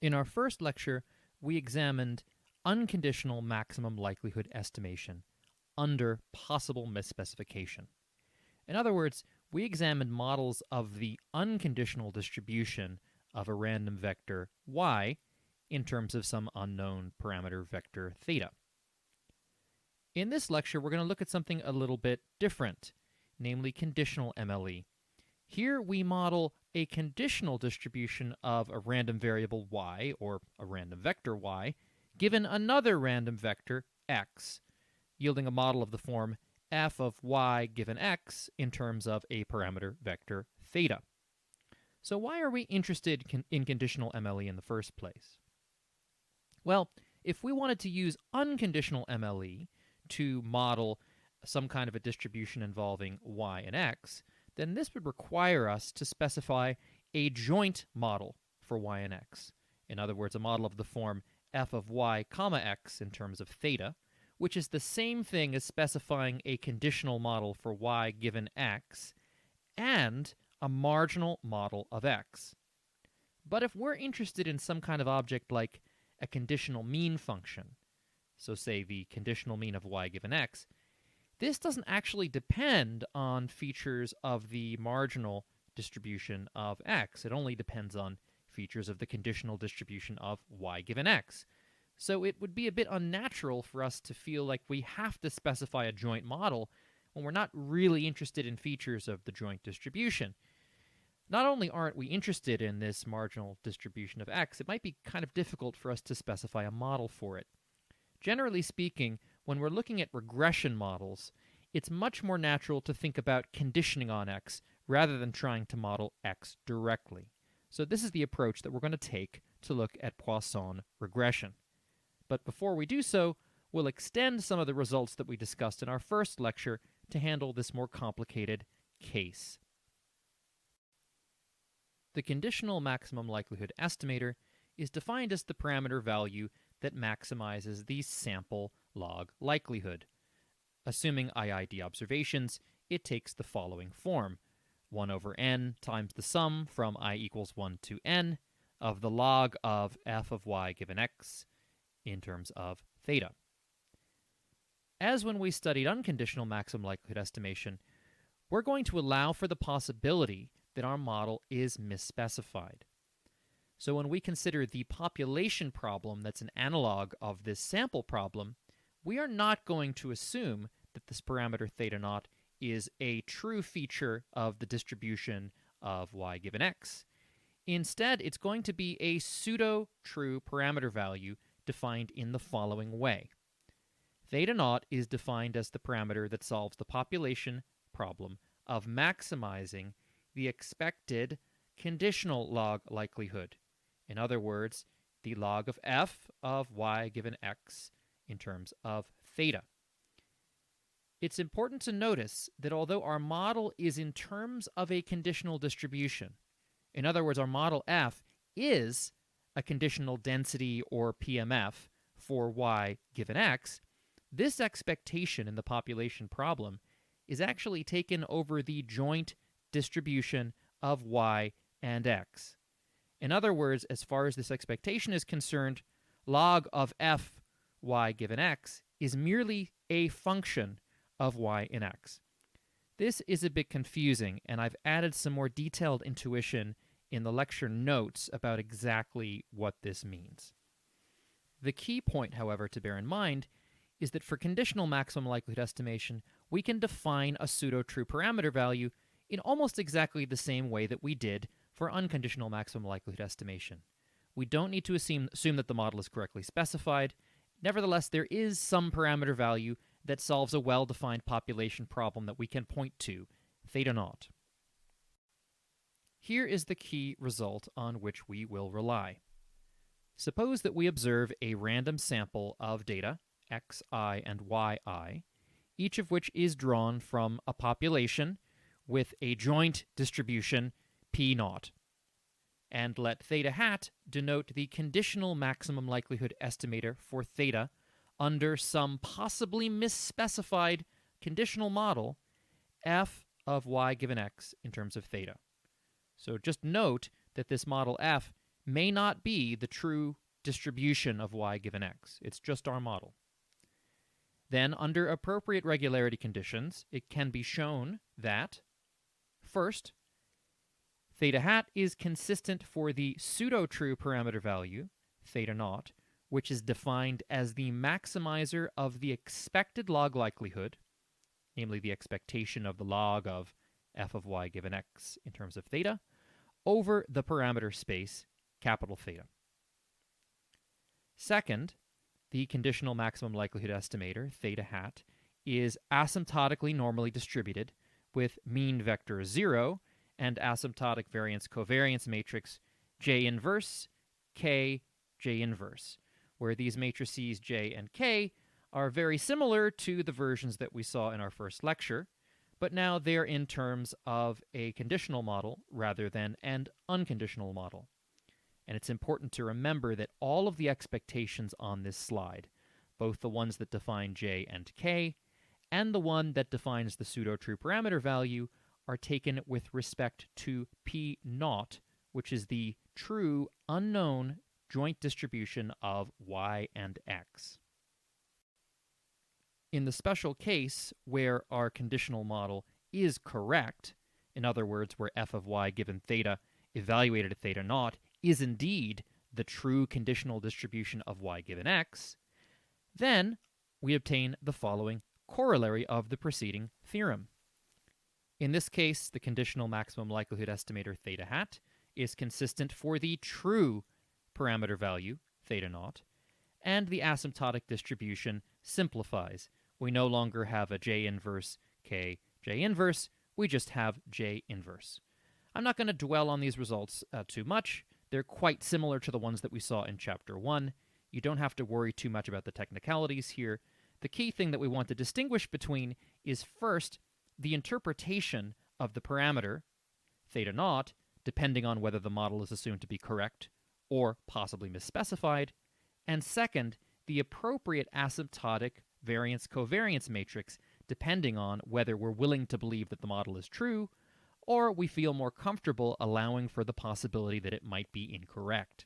In our first lecture, we examined unconditional maximum likelihood estimation under possible misspecification. In other words, we examined models of the unconditional distribution of a random vector y in terms of some unknown parameter vector theta. In this lecture, we're going to look at something a little bit different, namely conditional MLE. Here we model a conditional distribution of a random variable y, or a random vector y, given another random vector x, yielding a model of the form f of y given x in terms of a parameter vector theta. So why are we interested in conditional MLE in the first place? Well, if we wanted to use unconditional MLE to model some kind of a distribution involving y and x, then this would require us to specify a joint model for y and x. In other words, a model of the form f of y comma x in terms of theta, which is the same thing as specifying a conditional model for y given x and a marginal model of x. But if we're interested in some kind of object like a conditional mean function, so say the conditional mean of y given x, this doesn't actually depend on features of the marginal distribution of x. It only depends on features of the conditional distribution of y given x. So it would be a bit unnatural for us to feel like we have to specify a joint model when we're not really interested in features of the joint distribution. Not only aren't we interested in this marginal distribution of x, it might be kind of difficult for us to specify a model for it. Generally speaking, when we're looking at regression models, it's much more natural to think about conditioning on x rather than trying to model x directly. So this is the approach that we're going to take to look at Poisson regression. But before we do so, we'll extend some of the results that we discussed in our first lecture to handle this more complicated case. The conditional maximum likelihood estimator is defined as the parameter value that maximizes the sample log likelihood. Assuming IID observations, it takes the following form: 1 over n times the sum from I equals 1 to n of the log of f of y given x in terms of theta. As when we studied unconditional maximum likelihood estimation, we're going to allow for the possibility that our model is misspecified. So when we consider the population problem that's an analog of this sample problem, we are not going to assume that this parameter theta naught is a true feature of the distribution of y given x. Instead, it's going to be a pseudo-true parameter value defined in the following way. Theta naught is defined as the parameter that solves the population problem of maximizing the expected conditional log likelihood. In other words, the log of f of y given x in terms of theta. It's important to notice that although our model is in terms of a conditional distribution, in other words, our model f is a conditional density or PMF for y given x, this expectation in the population problem is actually taken over the joint distribution of y and x. In other words, as far as this expectation is concerned, log of f y given x is merely a function of y in x. This is a bit confusing, and I've added some more detailed intuition in the lecture notes about exactly what this means. The key point, however, to bear in mind is that for conditional maximum likelihood estimation, we can define a pseudo-true parameter value in almost exactly the same way that we did for unconditional maximum likelihood estimation. We don't need to assume that the model is correctly specified. Nevertheless, there is some parameter value that solves a well-defined population problem that we can point to, theta naught. Here is the key result on which we will rely. Suppose that we observe a random sample of data, xi and yi, each of which is drawn from a population with a joint distribution p naught, and let theta hat denote the conditional maximum likelihood estimator for theta under some possibly misspecified conditional model f of y given x in terms of theta. So just note that this model f may not be the true distribution of y given x. It's just our model. Then, under appropriate regularity conditions, it can be shown that, first, theta hat is consistent for the pseudo-true parameter value, theta naught, which is defined as the maximizer of the expected log likelihood, namely the expectation of the log of f of y given x in terms of theta, over the parameter space capital theta. Second, the conditional maximum likelihood estimator, theta hat, is asymptotically normally distributed with mean vector 0 and asymptotic variance-covariance matrix J inverse, K, J inverse, where these matrices J and K are very similar to the versions that we saw in our first lecture, but now they're in terms of a conditional model rather than an unconditional model. And it's important to remember that all of the expectations on this slide, both the ones that define J and K and the one that defines the pseudo-true parameter value, are taken with respect to P naught, which is the true unknown joint distribution of y and x. In the special case where our conditional model is correct, in other words, where f of y given theta evaluated at theta naught is indeed the true conditional distribution of y given x, then we obtain the following corollary of the preceding theorem. In this case, the conditional maximum likelihood estimator theta hat is consistent for the true parameter value, theta naught, and the asymptotic distribution simplifies. We no longer have a J inverse, K, J inverse, we just have J inverse. I'm not going to dwell on these results too much. They're quite similar to the ones that we saw in Chapter 1. You don't have to worry too much about the technicalities here. The key thing that we want to distinguish between is first the interpretation of the parameter, theta naught, depending on whether the model is assumed to be correct or possibly misspecified, and second, the appropriate asymptotic variance-covariance matrix depending on whether we're willing to believe that the model is true or we feel more comfortable allowing for the possibility that it might be incorrect.